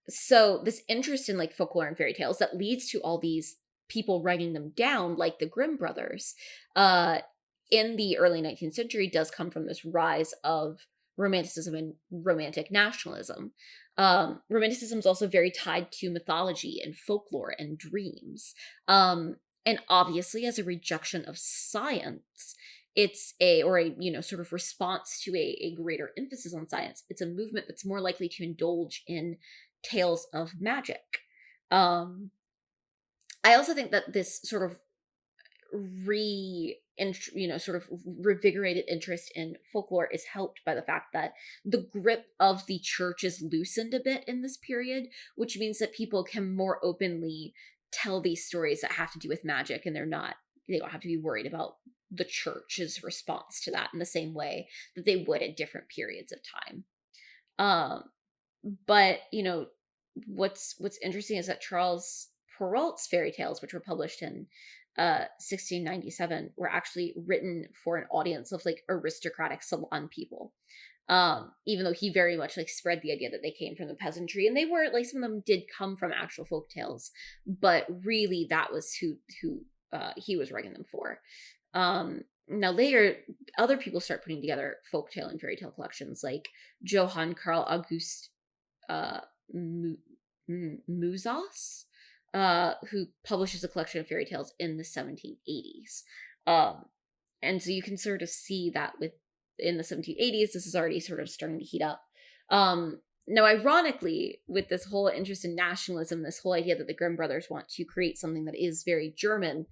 Speaker 3: so this interest in like folklore and fairy tales that leads to all these people writing them down, like the Grimm brothers, in the early 19th century does come from this rise of Romanticism and romantic nationalism. Romanticism is also very tied to mythology and folklore and dreams. And obviously, as a rejection of science, it's sort of response to a greater emphasis on science. It's a movement that's more likely to indulge in tales of magic. I also think that this sort of revigorated interest in folklore is helped by the fact that the grip of the church is loosened a bit in this period, which means that people can more openly tell these stories that have to do with magic, and they don't have to be worried about the church's response to that in the same way that they would at different periods of time. But what's interesting is that Charles Perrault's fairy tales, which were published in 1697, were actually written for an audience of like aristocratic salon people. Even though he very much like spread the idea that they came from the peasantry, and they were like, some of them did come from actual folk tales, but really that was who he was writing them for. Now later, other people start putting together folktale and fairy tale collections, like Johann Carl August Musas, who publishes a collection of fairy tales in the 1780s. And so you can sort of see that in the 1780s, this is already sort of starting to heat up. Now, ironically, with this whole interest in nationalism, this whole idea that the Grimm brothers want to create something that is very German,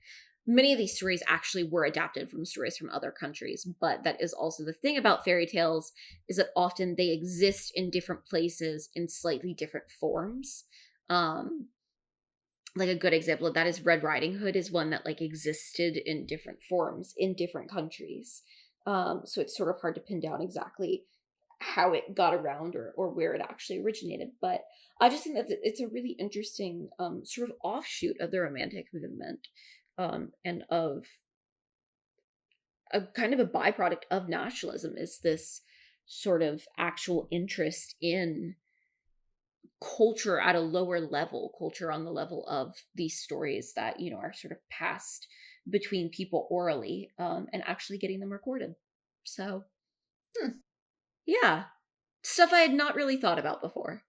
Speaker 3: many of these stories actually were adapted from stories from other countries. But that is also the thing about fairy tales, is that often they exist in different places in slightly different forms. like a good example of that is Red Riding Hood is one that like existed in different forms in different countries. So it's sort of hard to pin down exactly how it got around or where it actually originated. But I just think that it's a really interesting sort of offshoot of the Romantic movement, and of a kind of a byproduct of nationalism is this sort of actual interest in culture at a lower level, culture on the level of these stories that, you know, are sort of passed between people orally, and actually getting them recorded. So, yeah, stuff I had not really thought about before.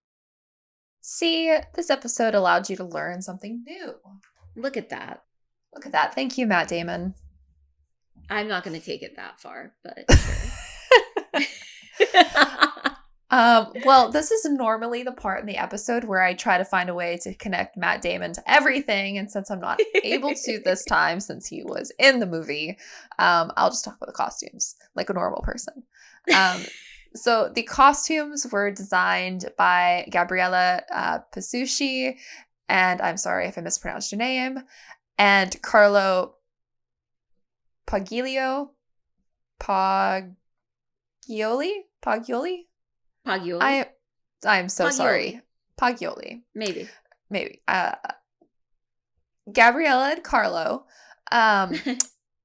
Speaker 2: See, this episode allowed you to learn something new.
Speaker 3: Look at that.
Speaker 2: Look at that. Thank you, Matt Damon.
Speaker 3: I'm not going to take it that far, but sure.
Speaker 2: Well, this is normally the part in the episode where I try to find a way to connect Matt Damon to everything. And since I'm not able to this time, since he was in the movie, I'll just talk about the costumes like a normal person. So the costumes were designed by Gabriella Pasucci, and I'm sorry if I mispronounced your name, and Carlo Paglioli?
Speaker 3: Paglioli?
Speaker 2: I'm so
Speaker 3: Paglioli.
Speaker 2: sorry. Paglioli.
Speaker 3: Maybe.
Speaker 2: Gabriella and Carlo.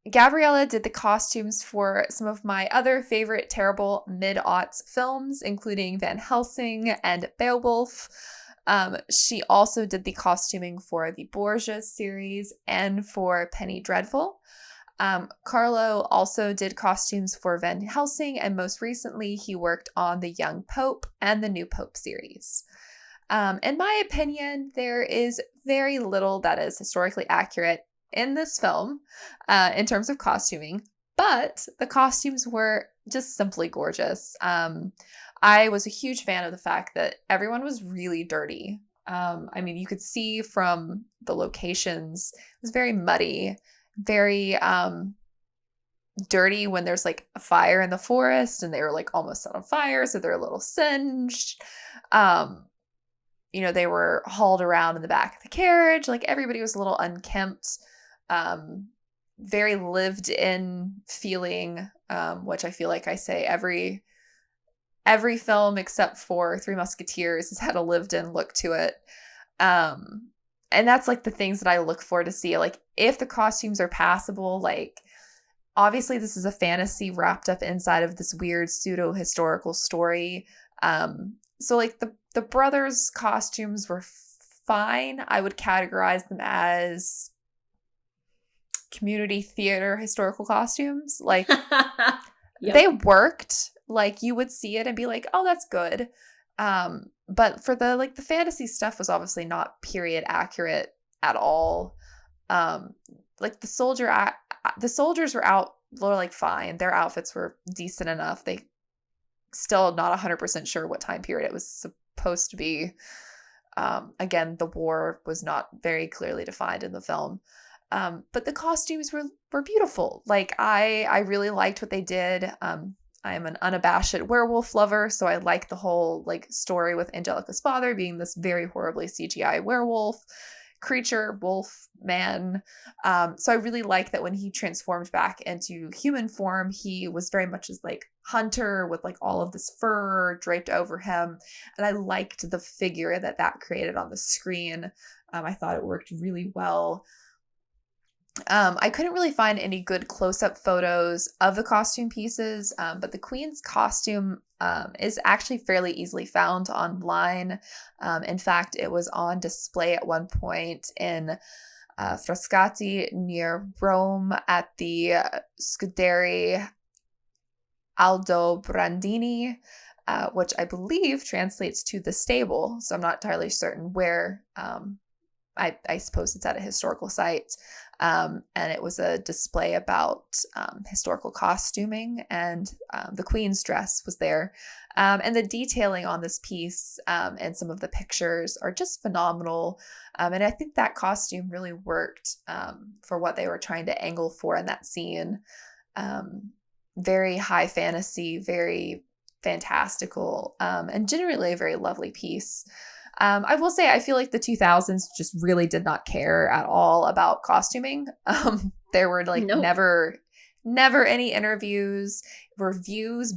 Speaker 2: Gabriella did the costumes for some of my other favorite terrible mid-aughts films, including Van Helsing and Beowulf. She also did the costuming for the Borgia series and for Penny Dreadful. Carlo also did costumes for Van Helsing, and most recently he worked on the Young Pope and the New Pope series. In my opinion, there is very little that is historically accurate in this film in terms of costuming, but the costumes were just simply gorgeous. I was a huge fan of the fact that everyone was really dirty. I mean, you could see from the locations, it was very muddy, very dirty when there's like a fire in the forest and they were like almost set on fire, so they're a little singed. You know, they were hauled around in the back of the carriage. Like everybody was a little unkempt, very lived in feeling, which I feel like I say every film except for Three Musketeers has had a lived in look to it. And that's like the things that I look for to see, like if the costumes are passable, like obviously this is a fantasy wrapped up inside of this weird pseudo historical story. So like the brothers' costumes were fine. I would categorize them as community theater historical costumes. Like
Speaker 3: Yep.
Speaker 2: They worked. Like you would see it and be like, oh, that's good. But for the fantasy stuff was obviously not period accurate at all. Like the soldiers were like fine. Their outfits were decent enough. They still not 100% sure what time period it was supposed to be. Again, the war was not very clearly defined in the film. But the costumes were beautiful. Like I really liked what they did. I am an unabashed werewolf lover, so I like the whole like story with Angelica's father being this very horribly CGI werewolf creature, wolf man. So I really like that when he transformed back into human form, he was very much as like hunter with like all of this fur draped over him, and I liked the figure that created on the screen. I thought it worked really well. I couldn't really find any good close-up photos of the costume pieces, but the Queen's costume is actually fairly easily found online. In fact, it was on display at one point in Frascati near Rome at the Scuderia Aldobrandini, which I believe translates to the stable. So I'm not entirely certain where. I suppose it's at a historical site. And it was a display about historical costuming, and the Queen's dress was there. And the detailing on this piece and some of the pictures are just phenomenal. And I think that costume really worked for what they were trying to angle for in that scene. Very high fantasy, very fantastical, and generally a very lovely piece. I will say I feel like the 2000s just really did not care at all about costuming. There were like
Speaker 3: Nope.
Speaker 2: never any interviews, reviews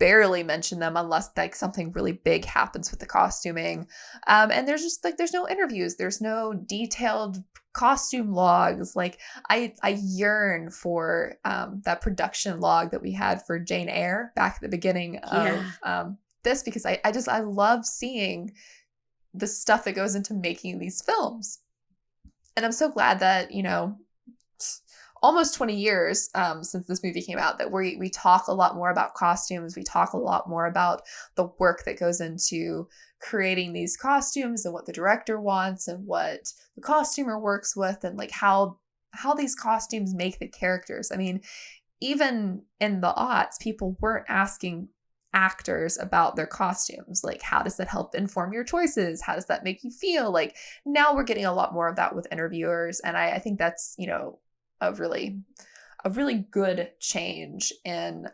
Speaker 2: barely mention them unless like something really big happens with the costuming. And there's just like there's no interviews, there's no detailed costume logs. Like I yearn for that production log that we had for Jane Eyre back at the beginning of this, because I love seeing the stuff that goes into making these films. And I'm so glad that, you know, almost 20 years since this movie came out, that we talk a lot more about costumes. We talk a lot more about the work that goes into creating these costumes and what the director wants and what the costumer works with, and like how these costumes make the characters. I mean, even in the aughts, people weren't asking actors about their costumes. Like, how does that help inform your choices? How does that make you feel? Like, now we're getting a lot more of that with interviewers. And I think that's, you know, a really good change in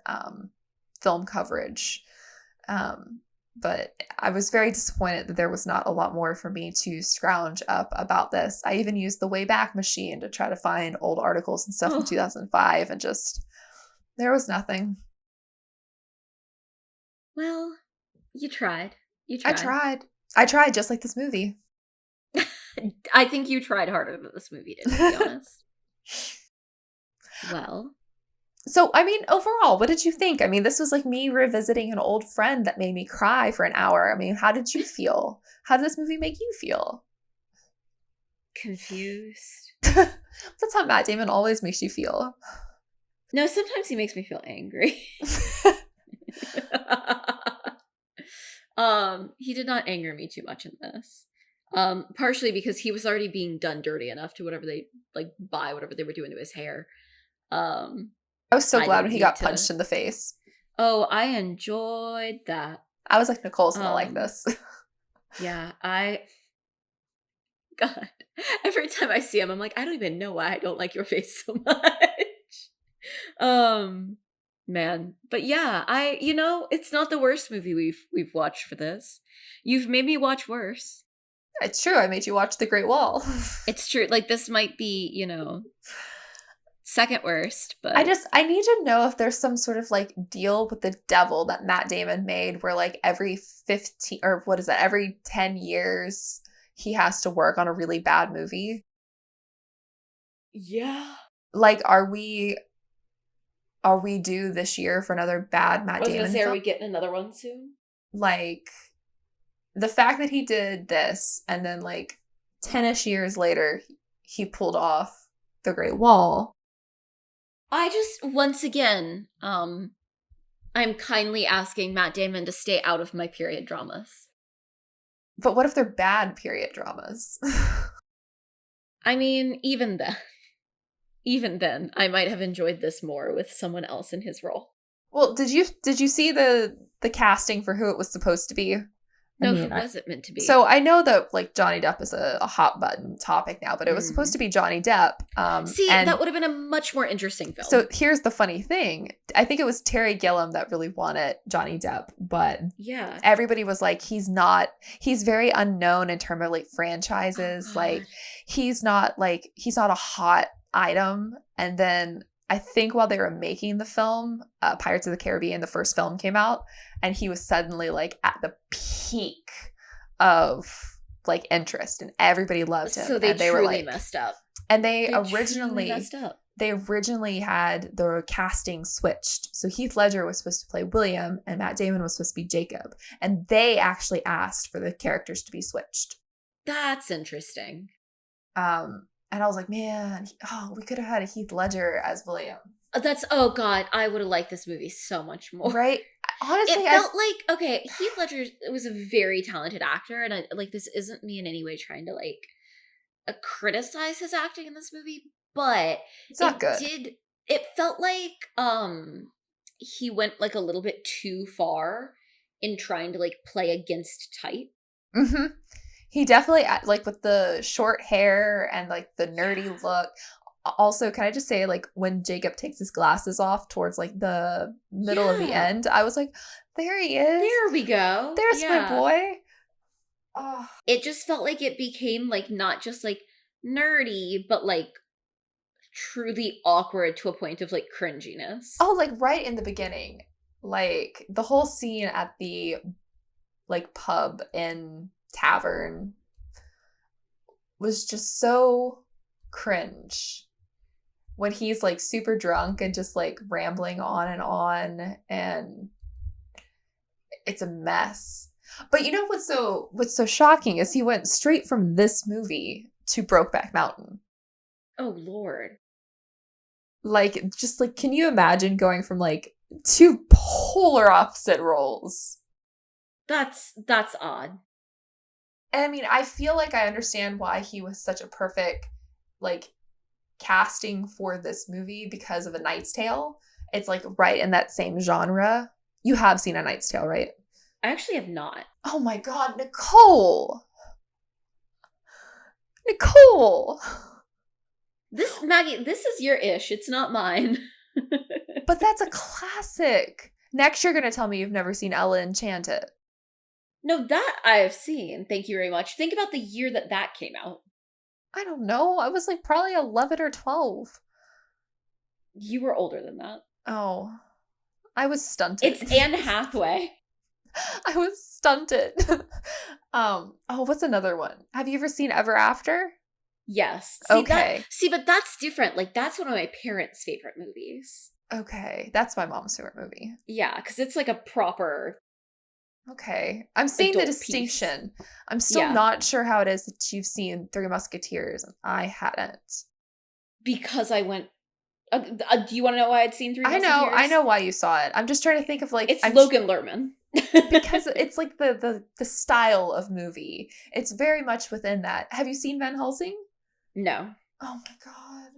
Speaker 2: film coverage. But I was very disappointed that there was not a lot more for me to scrounge up about this. I even used the Wayback Machine to try to find old articles and stuff from 2005, and just, there was nothing.
Speaker 3: Well, you tried.
Speaker 2: I tried just like this movie.
Speaker 3: I think you tried harder than this movie did, to be honest. Well,
Speaker 2: so, I mean, overall, what did you think? I mean, this was like me revisiting an old friend that made me cry for an hour. I mean, how did you feel? How did this movie make you feel?
Speaker 3: confused.
Speaker 2: That's how Matt Damon always makes you feel.
Speaker 3: No, sometimes he makes me feel angry. He did not anger me too much in this. Partially because he was already being done dirty enough to whatever they buy whatever they were doing to his hair.
Speaker 2: I was so glad when he got punched in the face.
Speaker 3: Oh, I enjoyed that.
Speaker 2: I was like, Nicole's gonna like this.
Speaker 3: Yeah, God, every time I see him, I'm like, I don't even know why I don't like your face so much. Man, but yeah, it's not the worst movie we've watched for this. You've made me watch worse.
Speaker 2: It's true. I made you watch The Great Wall.
Speaker 3: It's true. Like, this might be, second worst, but
Speaker 2: I need to know if there's some sort of like deal with the devil that Matt Damon made where like every 10 years he has to work on a really bad movie.
Speaker 3: Yeah.
Speaker 2: Like, are we due this year for another bad Matt Damon?
Speaker 3: I was gonna say,
Speaker 2: film?
Speaker 3: are we getting another one soon?
Speaker 2: Like, the fact that he did this and then like 10-ish years later he pulled off The Great Wall.
Speaker 3: I just, once again, I'm kindly asking Matt Damon to stay out of my period dramas.
Speaker 2: But what if they're bad period dramas?
Speaker 3: I mean, even then, I might have enjoyed this more with someone else in his role.
Speaker 2: Well, did you see the casting for who it was supposed to be?
Speaker 3: No, who was it meant to be?
Speaker 2: So I know that like Johnny Depp is a hot button topic now, but it was supposed to be Johnny Depp.
Speaker 3: That would have been a much more interesting film.
Speaker 2: So here's the funny thing. I think it was Terry Gilliam that really wanted Johnny Depp, but
Speaker 3: yeah,
Speaker 2: everybody was like, he's very unknown in terms of like franchises. Like he's not a hot item. And then I think while they were making the film, Pirates of the Caribbean, the first film, came out, and he was suddenly like at the peak of like interest, and everybody loved him.
Speaker 3: So they
Speaker 2: truly
Speaker 3: were like messed up.
Speaker 2: And they originally had the casting switched. So Heath Ledger was supposed to play William, and Matt Damon was supposed to be Jacob. And they actually asked for the characters to be switched.
Speaker 3: That's interesting.
Speaker 2: And I was like, man, we could have had a Heath Ledger as William.
Speaker 3: Oh God, I would have liked this movie so much more.
Speaker 2: Right? Honestly,
Speaker 3: it felt like, okay, Heath Ledger was a very talented actor, and this isn't me in any way trying to criticize his acting in this movie, but
Speaker 2: it's not good.
Speaker 3: It felt like he went a little bit too far in trying to play against type.
Speaker 2: Mm-hmm. He definitely, with the short hair and the nerdy look. Also, can I just say, when Jacob takes his glasses off towards the middle of the end, I was like, there he is.
Speaker 3: There we go.
Speaker 2: There's my boy. Oh.
Speaker 3: It just felt like it became, like, not just, like, nerdy, but, like, truly awkward to a point of, like, cringiness.
Speaker 2: Oh, like, right in the beginning. Like, the whole scene at the, like, pub and tavern was just so cringe. When he's, like, super drunk and just, like, rambling on, and it's a mess. But you know what's so shocking is he went straight from this movie to Brokeback Mountain.
Speaker 3: Oh, Lord.
Speaker 2: Like, just, like, can you imagine going from, like, two polar opposite roles?
Speaker 3: That's odd.
Speaker 2: And I mean, I feel like I understand why he was such a perfect, like, casting for this movie because of A Knight's Tale. It's, like, right in that same genre. You have seen A Knight's Tale, right?
Speaker 3: I actually have not.
Speaker 2: Oh my God, Nicole! Nicole!
Speaker 3: Maggie, this is your ish. It's not mine.
Speaker 2: But that's a classic. Next, you're going to tell me you've never seen Ella Enchanted.
Speaker 3: No, that I have seen. Thank you very much. Think about the year that came out.
Speaker 2: I don't know. I was like probably 11 or 12.
Speaker 3: You were older than that.
Speaker 2: Oh, I was stunted.
Speaker 3: It's Anne Hathaway.
Speaker 2: I was stunted. What's another one? Have you ever seen Ever After?
Speaker 3: Yes.
Speaker 2: Okay.
Speaker 3: But that's different. Like, that's one of my parents' favorite movies.
Speaker 2: Okay. That's my mom's favorite movie.
Speaker 3: Yeah, because it's like a proper...
Speaker 2: Okay. I'm seeing the distinction. Piece. I'm still not sure how it is that you've seen Three Musketeers and I hadn't.
Speaker 3: Because I went... do you want to know why I'd seen Three Musketeers?
Speaker 2: I know why you saw it. I'm just trying to think of like...
Speaker 3: It's Logan Lerman.
Speaker 2: Because it's like the style of movie. It's very much within that. Have you seen Van Helsing?
Speaker 3: No.
Speaker 2: Oh my God.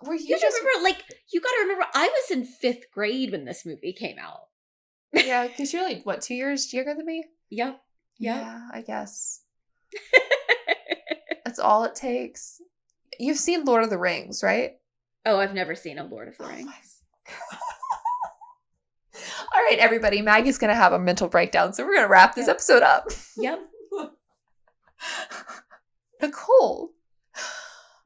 Speaker 2: Were you
Speaker 3: just... remember, like, you gotta remember, I was in 5th grade when this movie came out.
Speaker 2: Yeah, because you're like, what, 2 years younger than me?
Speaker 3: Yep.
Speaker 2: Yeah, I guess. That's all it takes. You've seen Lord of the Rings, right?
Speaker 3: Oh, I've never seen a Lord of the Rings.
Speaker 2: All right, everybody. Maggie's going to have a mental breakdown, so we're going to wrap this episode up.
Speaker 3: Yep.
Speaker 2: Nicole.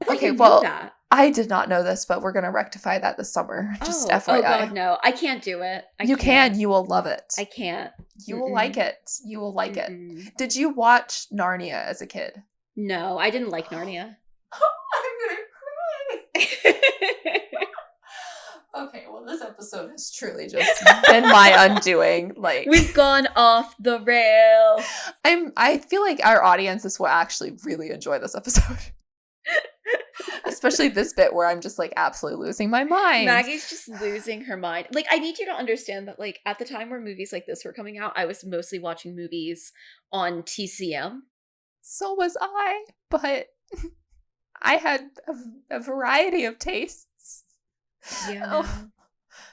Speaker 2: Okay, well, I did not know this, but we're going to rectify that this summer. Just FYI.
Speaker 3: Oh, God, no. I can't do it.
Speaker 2: You can. You will love it.
Speaker 3: I can't.
Speaker 2: You will like it. You will like it. Did you watch Narnia as a kid?
Speaker 3: No, I didn't like Narnia.
Speaker 2: I'm going to cry. Okay, well, this episode has truly just been my undoing. Like,
Speaker 3: we've gone off the rail.
Speaker 2: I feel like our audiences will actually really enjoy this episode. Especially this bit where I'm just like absolutely losing my mind.
Speaker 3: Maggie's just losing her mind. Like, I need you to understand that, like, at the time where movies like this were coming out, I was mostly watching movies on TCM.
Speaker 2: So was I, but I had a variety of tastes.
Speaker 3: Yeah.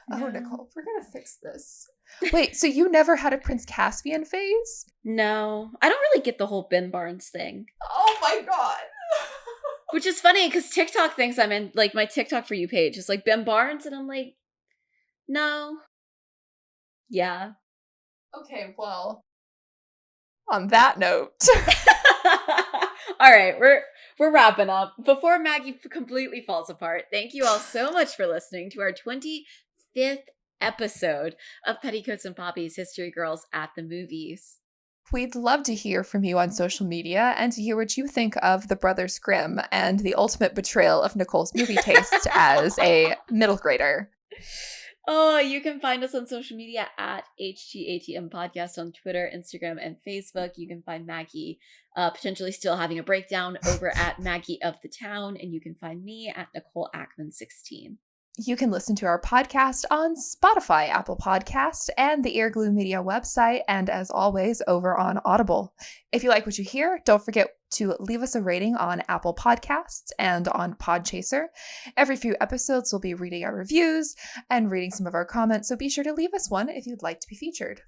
Speaker 2: No. Nicole, we're gonna fix this. Wait, so you never had a Prince Caspian phase?
Speaker 3: No. I don't really get the whole Ben Barnes thing.
Speaker 2: Oh my God.
Speaker 3: Which is funny because TikTok thinks I'm in, like, my TikTok For You page is like Ben Barnes, and I'm like, no. Yeah.
Speaker 2: Okay, well, on that note.
Speaker 3: All right, we're wrapping up. Before Maggie completely falls apart, thank you all so much for listening to our 25th episode of Petticoats and Poppies History Girls at the Movies.
Speaker 2: We'd love to hear from you on social media and to hear what you think of the Brothers Grimm and the ultimate betrayal of Nicole's movie taste as a middle grader.
Speaker 3: Oh, you can find us on social media at HGATM Podcast on Twitter, Instagram, and Facebook. You can find Maggie potentially still having a breakdown over at Maggie of the Town, and you can find me at Nicole Ackman 16.
Speaker 2: You can listen to our podcast on Spotify, Apple Podcast, and the Earglue Media website, and as always, over on Audible. If you like what you hear, don't forget to leave us a rating on Apple Podcasts and on Podchaser. Every few episodes, we'll be reading our reviews and reading some of our comments, so be sure to leave us one if you'd like to be featured.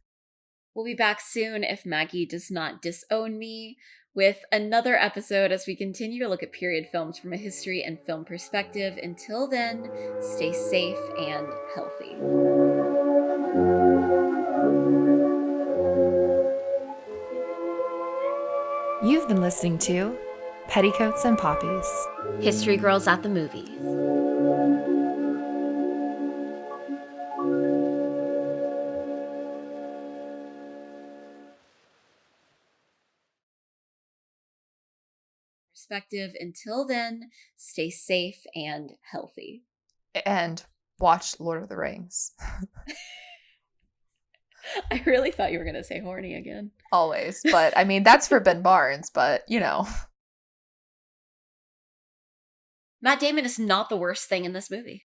Speaker 3: We'll be back soon if Maggie does not disown me with another episode as we continue to look at period films from a history and film perspective. Until then, stay safe and healthy.
Speaker 2: You've been listening to Petticoats and Poppies.
Speaker 3: History Girls at the Movies. Perspective. Until then, stay safe and healthy.
Speaker 2: And watch Lord of the Rings.
Speaker 3: I really thought you were going to say horny again.
Speaker 2: Always. But I mean, that's for Ben Barnes, but you know.
Speaker 3: Matt Damon is not the worst thing in this movie.